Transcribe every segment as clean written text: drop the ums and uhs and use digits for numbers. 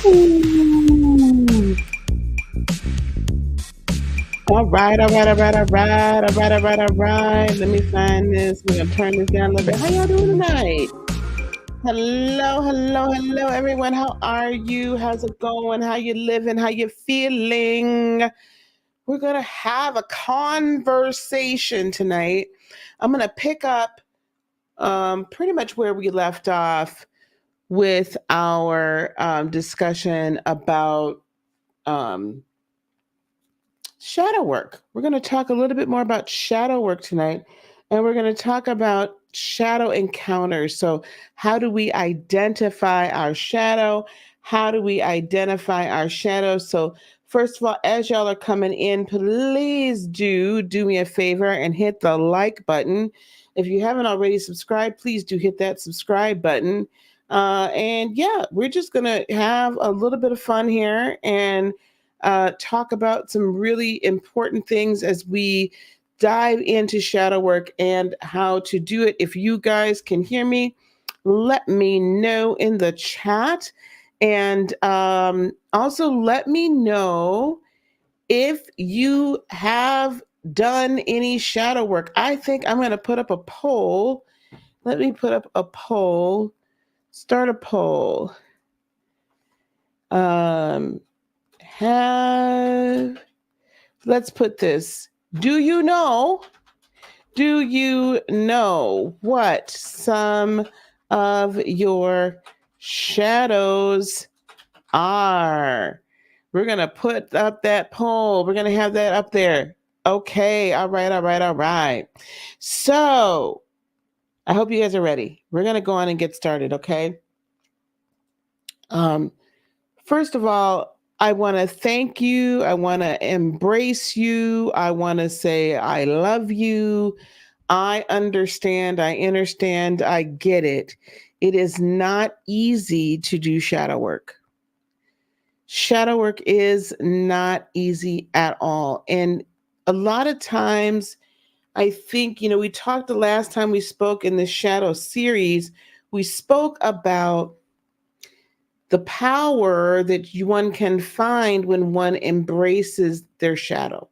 Ooh. All right, all right, all right, all right, all right, all right, all right. Let me find this. We're gonna turn this down a little bit. How y'all doing tonight? Hello, hello, hello, everyone. How are you? How's it going? How you living? How you feeling? We're gonna have a conversation tonight. I'm gonna pick up pretty much where we left off with our discussion about um, shadow work. We're going to talk a little bit more about shadow work tonight, and we're going to talk about shadow encounters. So, how do we identify our shadow? How do we identify our shadow? So, first of all, as y'all are coming in, please do me a favor and hit the like button. If you haven't already subscribed, please do hit that subscribe button. And yeah, we're just going to have a little bit of fun here and talk about some really important things as we dive into shadow work and how to do it. If you guys can hear me, let me know in the chat. And also let me know if you have done any shadow work. I think I'm going to put up a poll. Let me put up a poll, start a poll. Um, have let's put this. Do you know? Do you know what some of your shadows are? We're going to put up that poll. We're going to have that up there. Okay. All right. All right. All right. So I hope you guys are ready. We're going to go on and get started. Okay. Um, First of all, I want to thank you. I want to embrace you. I want to say, I love you. I understand. I understand. I get it. It is not easy to do shadow work. Shadow work is not easy at all. And a lot of times, I think, we talked the last time we spoke in the shadow series, we spoke about the power that one can find when one embraces their shadow.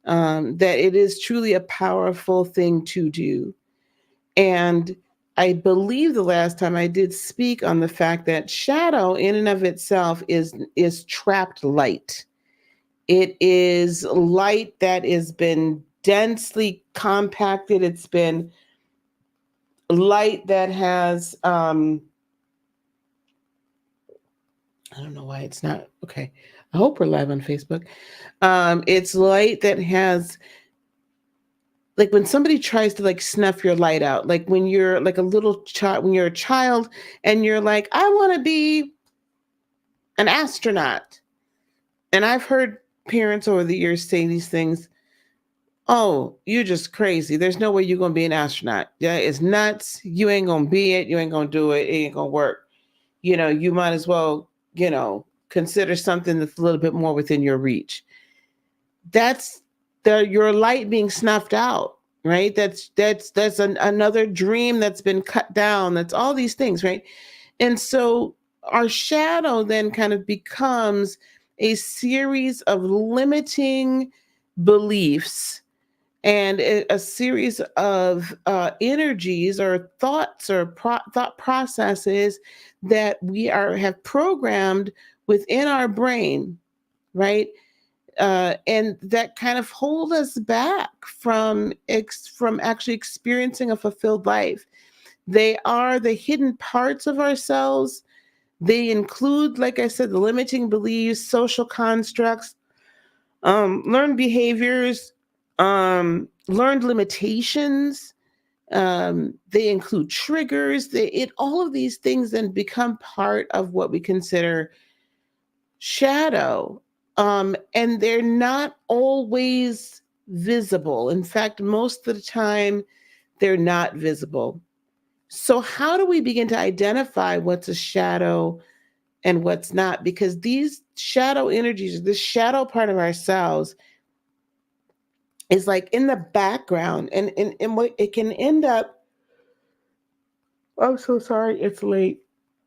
That it is truly a powerful thing to do. And I believe the last time I did speak on the fact that shadow in and of itself is trapped light. It is light that has been densely compacted. It's been light that has I don't know why it's not okay. I hope we're live on Facebook. It's light that has, like, when somebody tries to like snuff your light out, like when you're like a little child, when you're a child and you're like, I want to be an astronaut. And I've heard parents over the years say these things. Oh, you're just crazy. There's no way you're gonna be an astronaut. Yeah, it's nuts. You ain't gonna be it. You ain't gonna do it. It ain't gonna work. You might as well, consider something that's a little bit more within your reach. That's your light being snuffed out, right? That's another dream that's been cut down. That's all these things, right? And so our shadow then kind of becomes a series of limiting beliefs and a series of energies or thoughts or thought processes that we have programmed within our brain, right? And that kind of hold us back from actually experiencing a fulfilled life. They are the hidden parts of ourselves. They include, like I said, the limiting beliefs, social constructs, learned behaviors, learned limitations. They include triggers. All of these things then become part of what we consider shadow. And they're not always visible. In fact, most of the time, they're not visible. So, how do we begin to identify what's a shadow and what's not? Because these shadow energies, this shadow part of ourselves, is like in the background, and what it can end up. I'm so sorry, it's late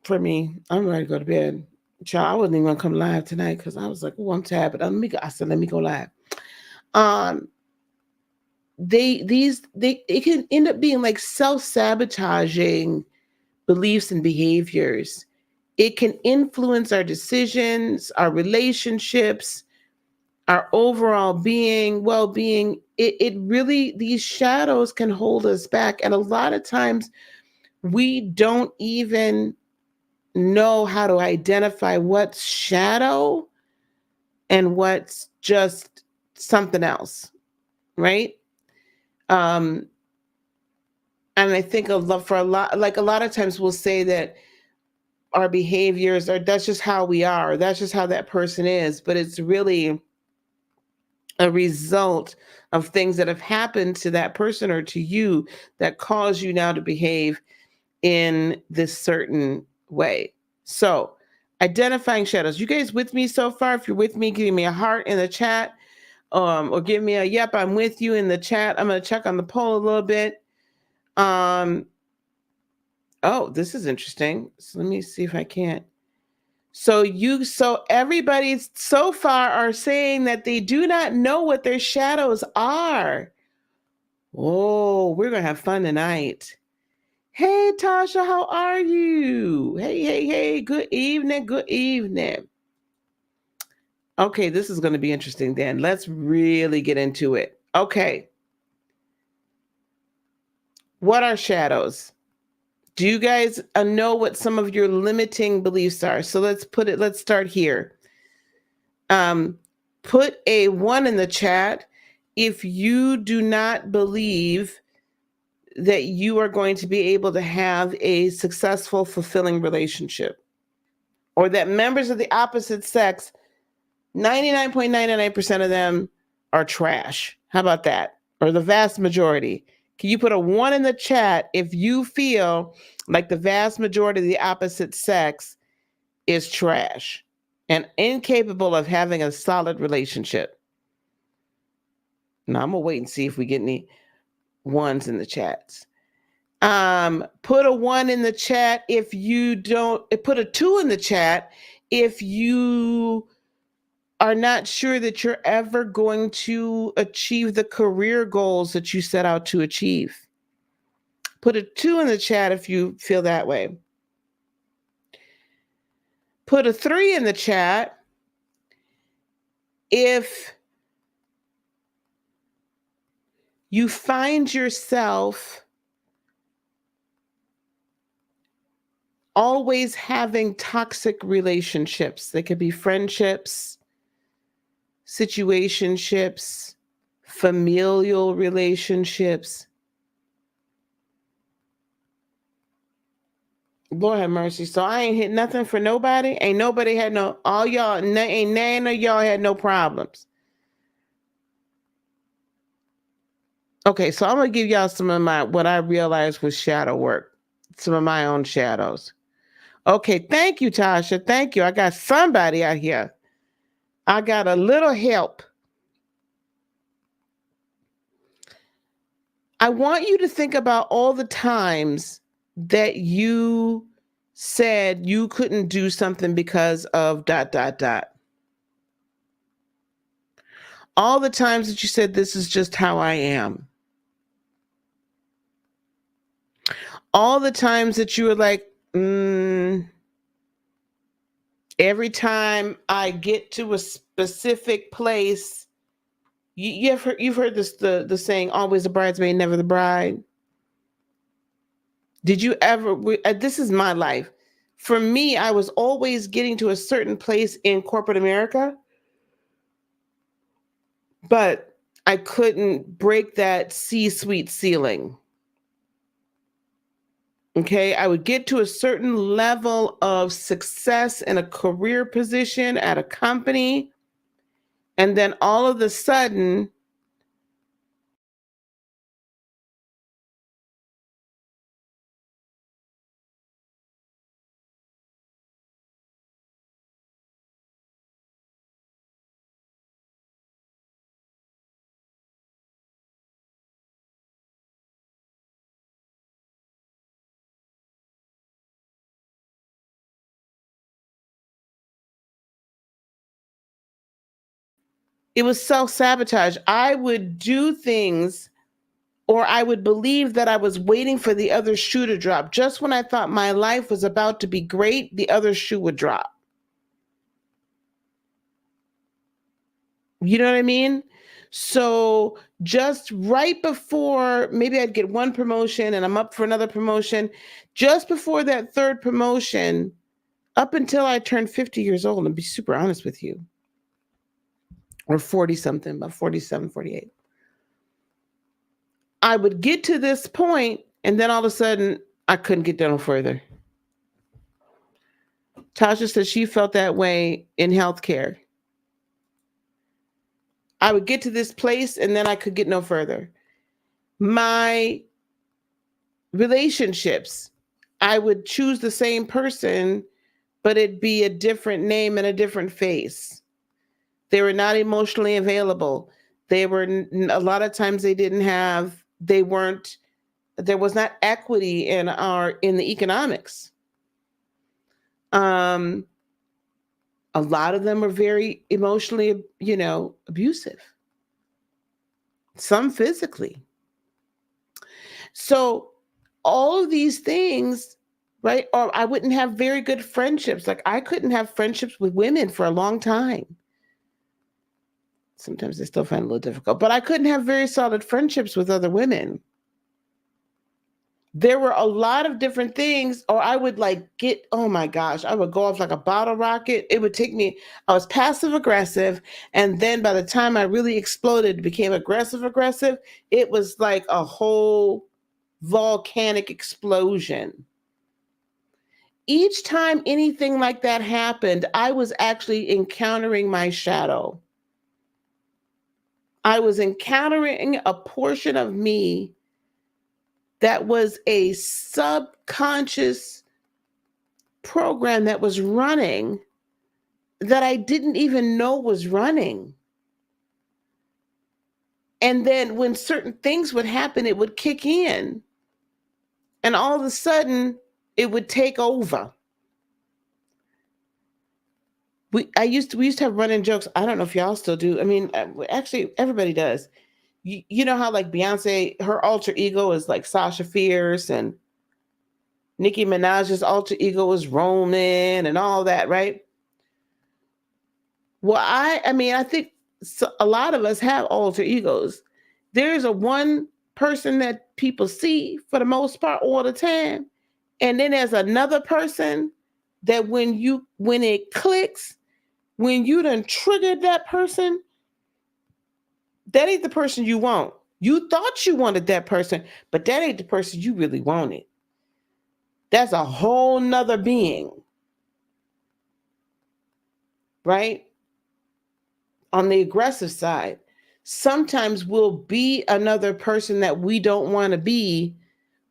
for me. I'm ready to go to bed. Child, I wasn't even gonna come live tonight because I was like, oh, I'm tired. But let me go. I said, let me go live. Um, they it can end up being like self-sabotaging beliefs and behaviors. It can influence our decisions, our relationships, our overall being, well-being. It really, these shadows can hold us back. And a lot of times we don't even know how to identify what's shadow and what's just something else, right? Um, and I think for a lot, like a lot of times we'll say that our behaviors are, that's just how we are, that's just how that person is, but it's really a result of things that have happened to that person or to you that cause you now to behave in this certain way. So, identifying shadows. You guys with me so far? If you're with me, give me a heart in the chat, or give me a yep, I'm with you in the chat. I'm going to check on the poll a little bit. Um, oh, this is interesting. So let me see if I can't. So everybody so far are saying that they do not know what their shadows are. Oh, we're going to have fun tonight. Hey, Tasha, how are you? Hey, hey, hey, good evening, good evening. Okay, this is going to be interesting then. Let's really get into it. Okay. What are shadows? Do you guys know what some of your limiting beliefs are? So let's start here. Um, put a 1 in the chat if you do not believe that you are going to be able to have a successful, fulfilling relationship, or that members of the opposite sex, 99.99% of them are trash. How about that? Or the vast majority. Can you put a 1 in the chat if you feel like the vast majority of the opposite sex is trash and incapable of having a solid relationship? Now I'm gonna wait and see if we get any ones in the chats. Put a 1 in the chat if you don't. Put a 2 in the chat if you are not sure that you're ever going to achieve the career goals that you set out to achieve. Put a 2 in the chat if you feel that way. Put a 3 in the chat if you find yourself always having toxic relationships. They could be friendships, situationships, familial relationships. Lord have mercy. So I ain't hit nothing for nobody. Ain't nobody had no, all y'all, ain't none of y'all had no problems. Okay, so I'm gonna give y'all some of my, what I realized was shadow work, some of my own shadows. Okay, thank you, Tasha. Thank you. I got somebody out here. I got a little help. I want you to think about all the times that you said you couldn't do something because of dot dot dot. All the times that you said this is just how I am. All the times that you were like, every time I get to a specific place, you've heard this, the saying, always the bridesmaid, never the bride. Did you ever, this is my life. For me, I was always getting to a certain place in corporate America, but I couldn't break that C-suite ceiling. Okay, I would get to a certain level of success in a career position at a company, and then all of a sudden, It was self-sabotage. I would do things, or I would believe that I was waiting for the other shoe to drop. Just when I thought my life was about to be great, the other shoe would drop. You know what I mean? So just right before, maybe I'd get one promotion and I'm up for another promotion, just before that third promotion, up until I turned 50 years old, and be super honest with you, or 40 something, about 47, 48. I would get to this point, and then all of a sudden, I couldn't get no further. Tasha said she felt that way in healthcare. I would get to this place, and then I could get no further. My relationships, I would choose the same person, but it'd be a different name and a different face. They were not emotionally available. They were, a lot of times they didn't have, they weren't, there was not equity in the economics. Um, a lot of them were very emotionally, abusive. Some physically. So all of these things, right? Or I wouldn't have very good friendships. Like I couldn't have friendships with women for a long time. Sometimes I still find it a little difficult, but I couldn't have very solid friendships with other women. There were a lot of different things, or I would like get, oh my gosh, I would go off like a bottle rocket. It would take me, I was passive aggressive. And then by the time I really exploded, became aggressive aggressive, it was like a whole volcanic explosion. Each time anything like that happened, I was actually encountering my shadow. I was encountering a portion of me that was a subconscious program that was running that I didn't even know was running. And then when certain things would happen, it would kick in. And all of a sudden, it would take over. We used to have running jokes. I don't know if y'all still do. I mean, actually, everybody does. You know how like Beyonce, her alter ego is like Sasha Fierce, and Nicki Minaj's alter ego is Roman, and all that, right? Well, I mean, I think a lot of us have alter egos. There's a one person that people see for the most part all the time, and then there's another person that when it clicks, when you done triggered that person, that ain't the person you want. You thought you wanted that person, but that ain't the person you really wanted. That's a whole nother being, right? On the aggressive side, sometimes we'll be another person that we don't want to be,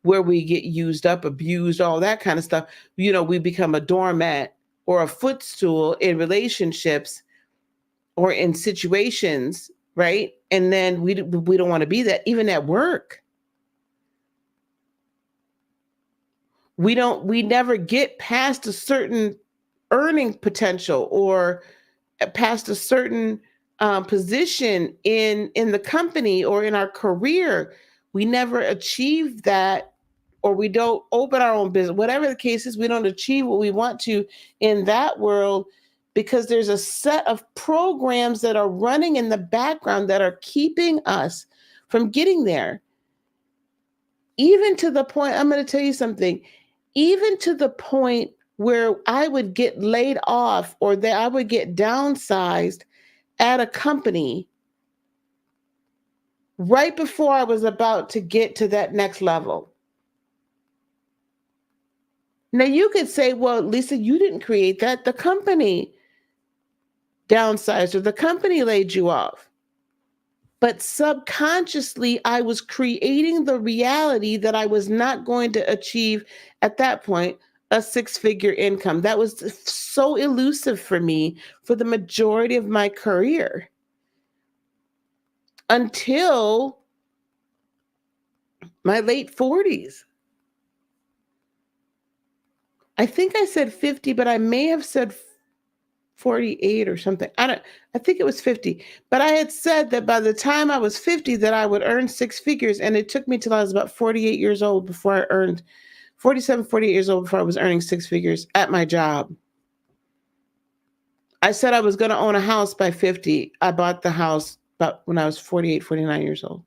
where we get used up, abused, all that kind of stuff. We become a doormat or a footstool in relationships or in situations, right? And then we don't want to be that, even at work. We never get past a certain earning potential, or past a certain position in the company or in our career. We never achieve that, or we don't open our own business. Whatever the case is, we don't achieve what we want to in that world, because there's a set of programs that are running in the background that are keeping us from getting there. Even to the point, I'm going to tell you something, even to the point where I would get laid off, or that I would get downsized at a company right before I was about to get to that next level. Now you could say, well, Lisa, you didn't create that. The company downsized, or the company laid you off. But subconsciously, I was creating the reality that I was not going to achieve at that point a six-figure income. That was so elusive for me for the majority of my career, until my late 40s. I think I said 50, but I may have said 48 or something. I think it was 50. But I had said that by the time I was 50 that I would earn six figures, and it took me till I was about 48 years old before I earned 47, 48 years old before I was earning six figures at my job. I said I was going to own a house by 50. I bought the house about when I was 48, 49 years old.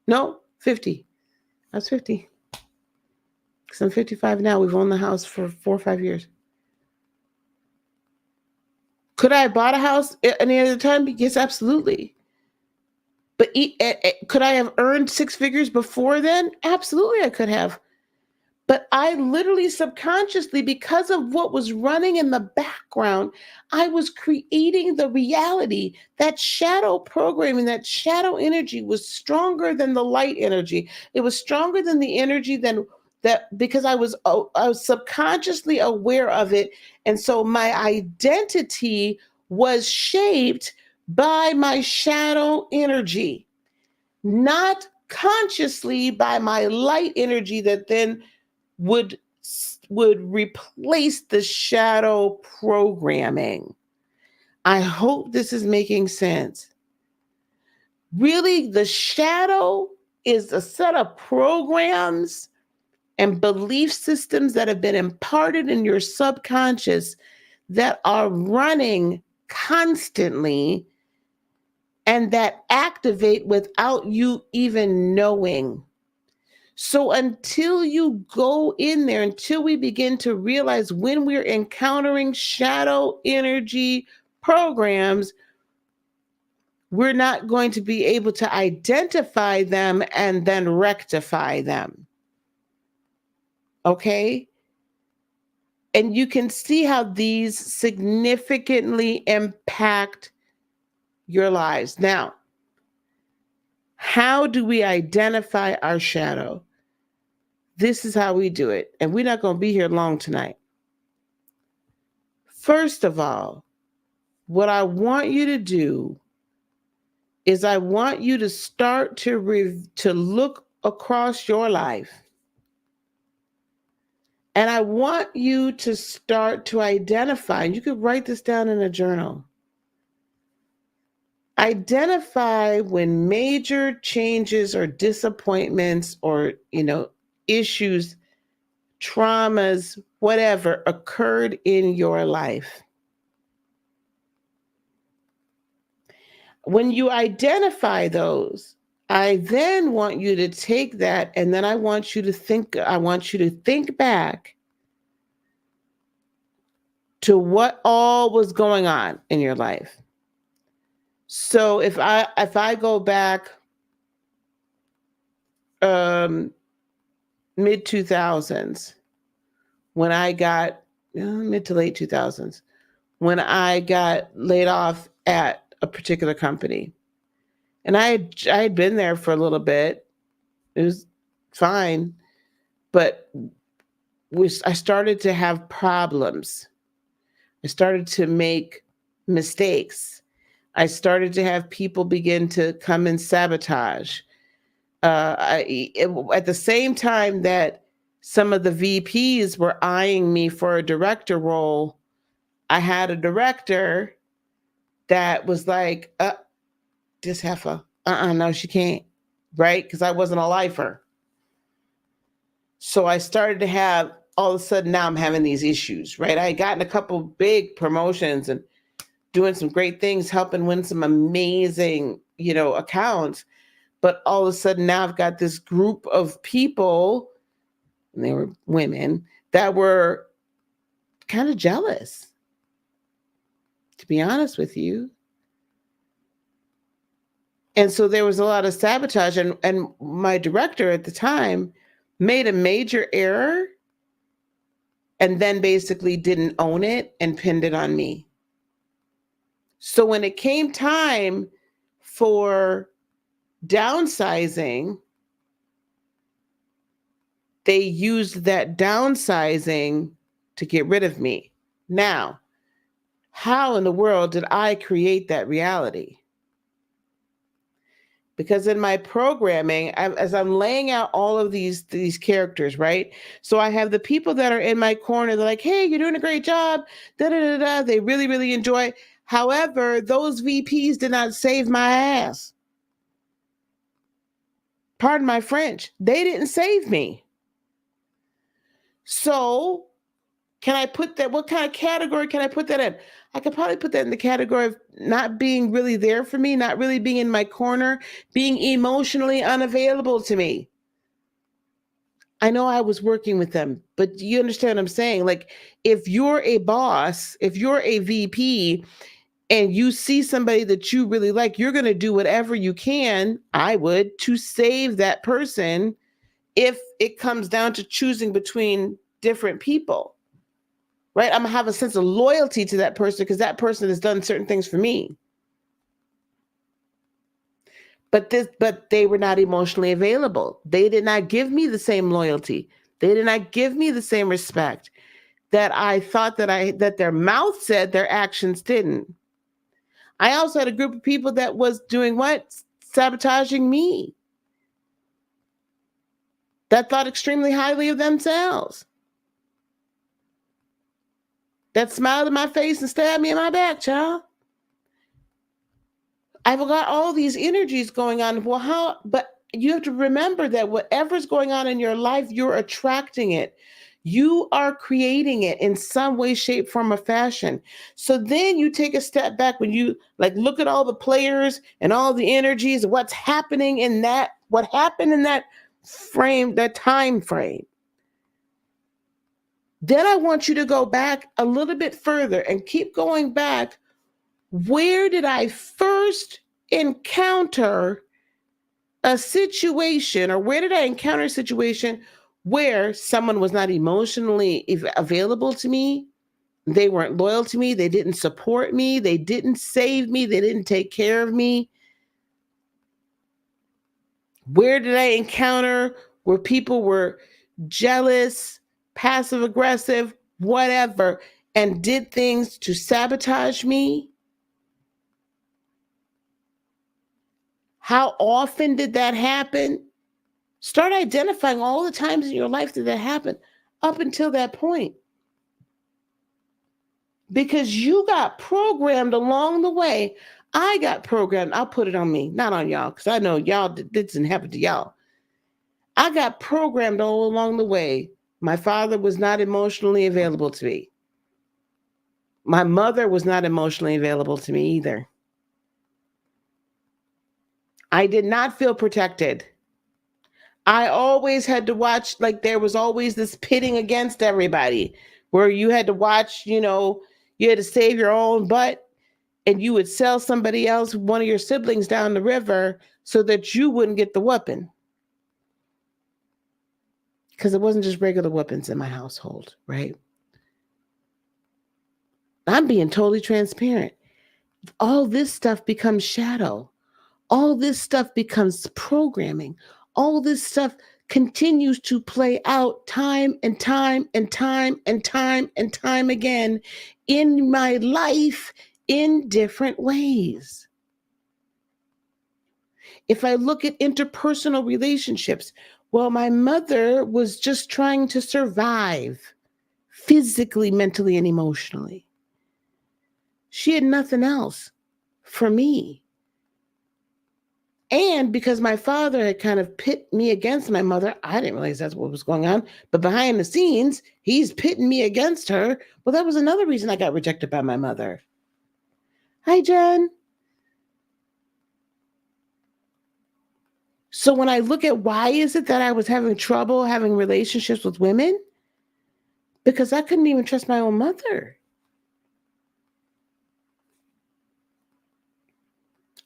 No, 50. I was 50. Because I'm 55 now. We've owned the house for 4 or 5 years. Could I have bought a house any other time? Yes, absolutely. But could I have earned six figures before then? Absolutely, I could have. But I literally subconsciously, because of what was running in the background, I was creating the reality. That shadow programming, that shadow energy was stronger than the light energy. It was stronger than the energy than that, because I was subconsciously aware of it. And so my identity was shaped by my shadow energy, not consciously by my light energy that then would would replace the shadow programming. I hope this is making sense. Really, the shadow is a set of programs and belief systems that have been imparted in your subconscious that are running constantly and that activate without you even knowing. So until you go in there, until we begin to realize when we're encountering shadow energy programs, we're not going to be able to identify them and then rectify them. Okay? And you can see how these significantly impact your lives. Now, how do we identify our shadow? This is how we do it. And we're not going to be here long tonight. First of all, what I want you to do is I want you to start to look across your life. And I want you to start to identify. You could write this down in a journal. Identify when major changes or disappointments or, issues, traumas, whatever occurred in your life. When you identify those, I then want you to take that and then I want you to think back to what all was going on in your life. So if I go back mid 2000s, when I got mid to late 2000s, when I got laid off at a particular company. And I had been there for a little bit. It was fine, but I started to have problems. I started to make mistakes. I started to have people begin to come and sabotage. At the same time that some of the VPs were eyeing me for a director role, I had a director that was like, this heifer, no, she can't, right? Because I wasn't a lifer. So I started to have, all of a sudden now I'm having these issues, right? I had gotten a couple big promotions and doing some great things, helping win some amazing, accounts. But all of a sudden now I've got this group of people, and they were women, that were kind of jealous, to be honest with you. And so there was a lot of sabotage. And my director at the time made a major error and then basically didn't own it and pinned it on me. So when it came time for downsizing, they used that downsizing to get rid of me. Now, how in the world did I create that reality? because in my programming, as I'm laying out all of these characters, right? So I have the people that are in my corner. They're like, "Hey, you're doing a great job." Da da da da. They really really enjoy. However, those VPs did not save my ass. Pardon my French. They didn't save me. So can I put that? What kind of category can I put that in? I could probably put that in the category of not being really there for me, not really being in my corner, being emotionally unavailable to me. I know I was working with them, but you understand what I'm saying? Like, if you're a boss, if you're a VP, and you see somebody that you really like, you're going to do whatever you can, I would, to save that person if it comes down to choosing between different people. Right? I'm gonna have a sense of loyalty to that person because that person has done certain things for me. But they were not emotionally available. They did not give me the same loyalty. They did not give me the same respect that I thought that their mouth said, their actions didn't. I also had a group of people that was doing what? Sabotaging me. That thought extremely highly of themselves. That smiled in my face and stabbed me in my back, child. I've got all these energies going on. Well, how? But you have to remember that whatever's going on in your life, you're attracting it. You are creating it in some way, shape, form, or fashion. So then you take a step back when you like look at all the players and all the energies, what's happening in that, what happened in that frame, that time frame. Then I want you to go back a little bit further and keep going back. Where did I first encounter a situation, or where did I encounter a situation where someone was not emotionally available to me? They weren't loyal to me. They didn't support me. They didn't save me. They didn't take care of me. Where did I encounter where people were jealous, passive aggressive, whatever, and did things to sabotage me? How often did that happen? Start identifying all the times in your life that happened up until that point. Because you got programmed along the way. I got programmed. I'll put it on me, not on y'all, because I know y'all, this didn't happen to y'all. I got programmed all along the way. My father was not emotionally available to me. My mother was not emotionally available to me either. I did not feel protected. I always had to watch, like, there was always this pitting against everybody where you had to watch, you had to save your own butt and you would sell somebody else, one of your siblings, down the river so that you wouldn't get the whooping. Because it wasn't just regular weapons in my household, right? I'm being totally transparent. All this stuff becomes shadow. All this stuff becomes programming. All this stuff continues to play out time and time and time and time and time again in my life in different ways. If I look at interpersonal relationships, well, my mother was just trying to survive physically, mentally, and emotionally. She had nothing else for me. And because my father had kind of pit me against my mother, I didn't realize that's what was going on. But behind the scenes, he's pitting me against her. Well, that was another reason I got rejected by my mother. Hi, Jen. So when I look at why is it that I was having trouble having relationships with women? Because I couldn't even trust my own mother.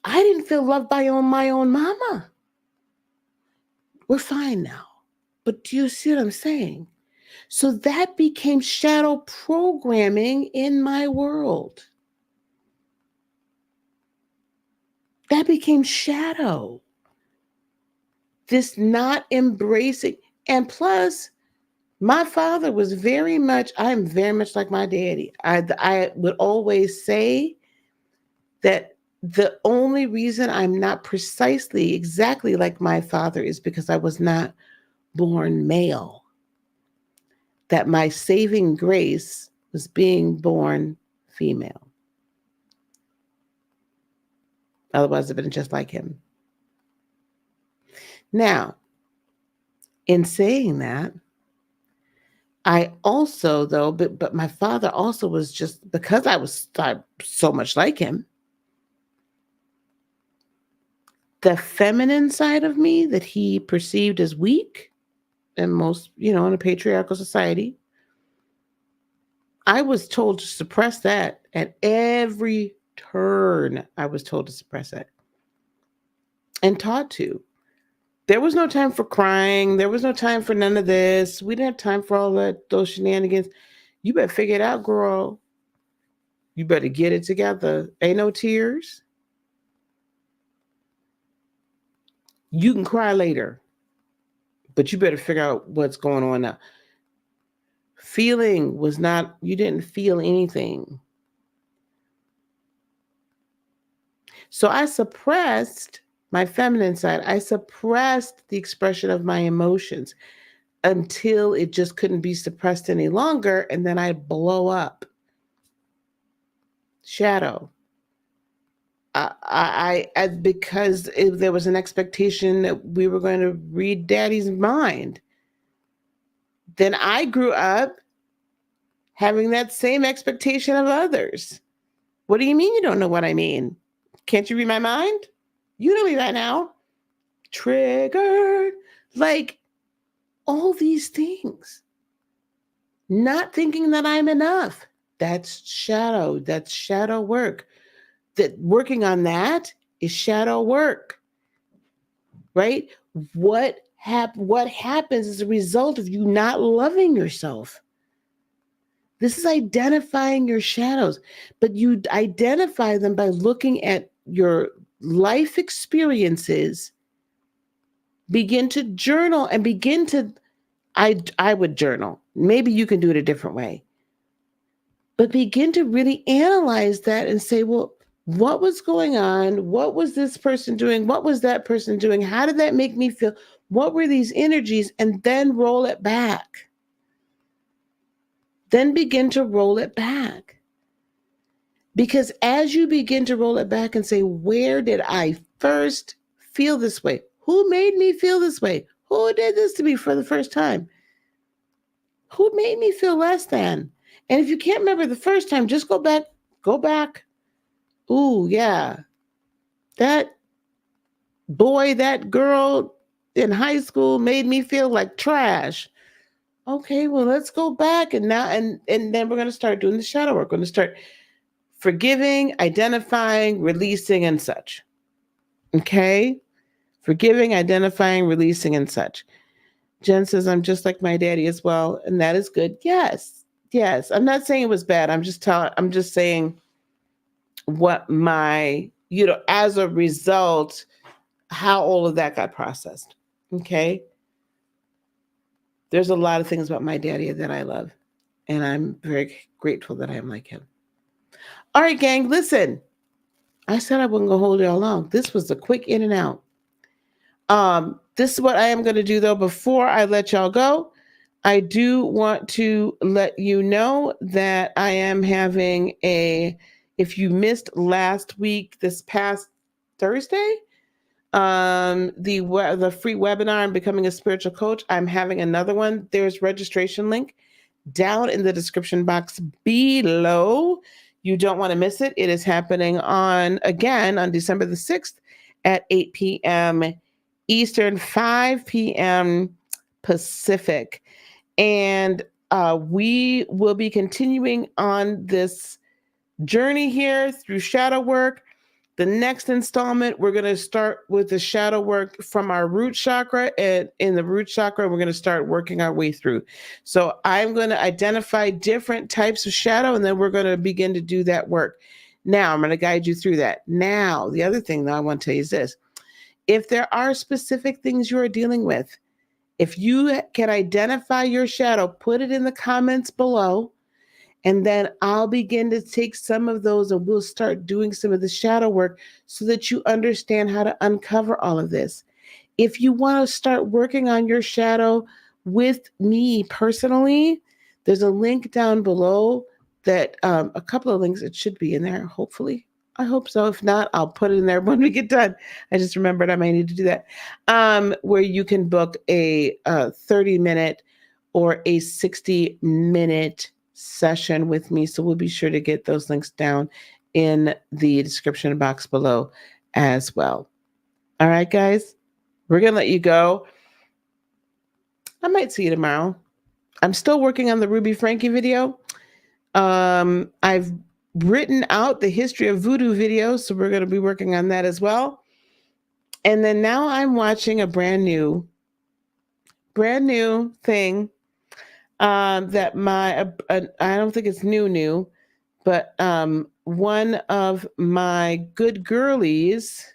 I didn't feel loved by my own mama. We're fine now. But do you see what I'm saying? So that became shadow programming in my world. That became shadow. This not embracing. And plus, my father was I'm very much like my daddy. I would always say that The only reason I'm not precisely exactly like my father is because I was not born male. That my saving grace was being born female. Otherwise, I've been just like him. Now, in saying that, I also, though, but my father also was just because I was so much like him, the feminine side of me that he perceived as weak in most, in a patriarchal society, I was told to suppress that at every turn. I was told to suppress it and taught to. There was no time for crying. There was no time for none of this. We didn't have time for all those shenanigans. You better figure it out, girl. You better get it together. Ain't no tears. You can cry later, but you better figure out what's going on now. Feeling was not, you didn't feel anything. So I suppressed my feminine side. I suppressed the expression of my emotions until it just couldn't be suppressed any longer. And then I blow up. Shadow. Because there was an expectation that we were going to read daddy's mind. Then I grew up having that same expectation of others. What do you mean you don't know what I mean? Can't you read my mind? You know me by now. Triggered. Like all these things. Not thinking that I'm enough. That's shadow. That's shadow work. That working on that is shadow work. Right? What happens as a result of you not loving yourself? This is identifying your shadows, but you identify them by looking at your life experiences, begin to journal and begin to, I would journal. Maybe you can do it a different way, but begin to really analyze that and say, well, what was going on? What was this person doing? What was that person doing? How did that make me feel? What were these energies? And then roll it back. Then begin to roll it back. Because as you begin to roll it back and say, where did I first feel this way? Who made me feel this way? Who did this to me for the first time? Who made me feel less than? And if you can't remember the first time, just go back. Go back. Ooh, yeah. That boy, that girl in high school made me feel like trash. Okay, well, let's go back and now and then we're going to start doing the shadow work. We're going to start forgiving, identifying, releasing, and such. Okay? Forgiving, identifying, releasing, and such. Jen says, I'm just like my daddy as well. And that is good. Yes. Yes. I'm not saying it was bad. I'm just saying what as a result, how all of that got processed. Okay? There's a lot of things about my daddy that I love. And I'm very grateful that I am like him. All right, gang, listen. I said I wasn't going to hold y'all long. This was a quick in and out. This is what I am going to do, though, before I let y'all go. I do want to let you know that I am having if you missed last week, this past Thursday, the free webinar on becoming a spiritual coach, I'm having another one. There's registration link down in the description box below. You don't want to miss it. It is happening on December the 6th at 8 p.m. Eastern, 5 p.m. Pacific. And we will be continuing on this journey here through shadow work. The next installment, we're going to start with the shadow work from our root chakra. And in the root chakra, we're going to start working our way through. So I'm going to identify different types of shadow, and then we're going to begin to do that work. Now, I'm going to guide you through that. Now, the other thing that I want to tell you is this. If there are specific things you are dealing with, if you can identify your shadow, put it in the comments below. And then I'll begin to take some of those and we'll start doing some of the shadow work so that you understand how to uncover all of this. If you want to start working on your shadow with me personally, there's a link down below that a couple of links, it should be in there, hopefully. I hope so. If not, I'll put it in there when we get done. I just remembered I might need to do that. Where you can book a 30-minute or a 60-minute session with me. So we'll be sure to get those links down in the description box below as well. All right, guys, we're going to let you go. I might see you tomorrow. I'm still working on the Ruby Frankie video. I've written out the history of voodoo videos, so we're going to be working on that as well. And then now I'm watching a brand new thing that I don't think it's new, but one of my good girlies,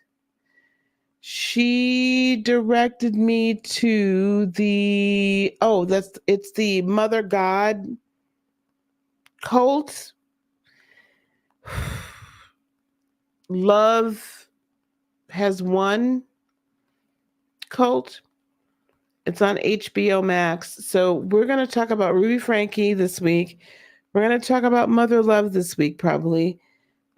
she directed me to it's the Mother God cult. Love Has Won cult. It's on HBO Max. So we're going to talk about Ruby Frankie this week. We're going to talk about Mother Love this week, probably.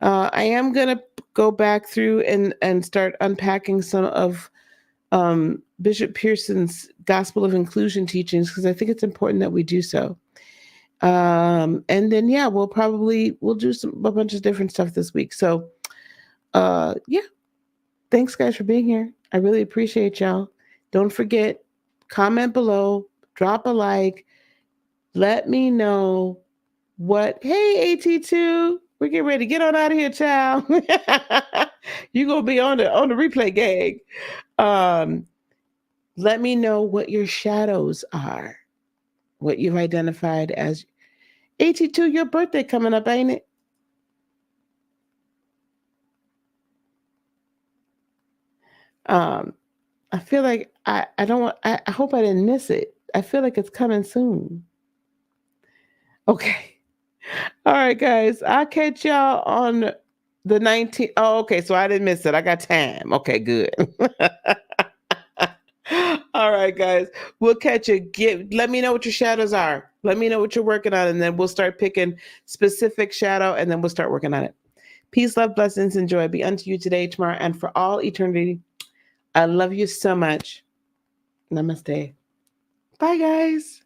I am going to go back through and start unpacking some of Bishop Pearson's Gospel of Inclusion teachings, because I think it's important that we do so. And then, yeah, we'll do a bunch of different stuff this week. So, yeah, thanks, guys, for being here. I really appreciate y'all. Don't forget, comment below, drop a like, let me know hey, AT2, we're getting ready to get on out of here, child. You're going to be on the replay gang. Let me know what your shadows are, what you've identified as. AT2, your birthday coming up, ain't it? I feel like I hope I didn't miss it. I feel like it's coming soon. Okay. All right, guys. I'll catch y'all on the 19th. Oh, okay. So I didn't miss it. I got time. Okay, good. All right, guys. We'll catch you. Let me know what your shadows are. Let me know what you're working on, and then we'll start picking specific shadow, and then we'll start working on it. Peace, love, blessings, and joy be unto you today, tomorrow, and for all eternity. I love you so much. Namaste. Bye, guys.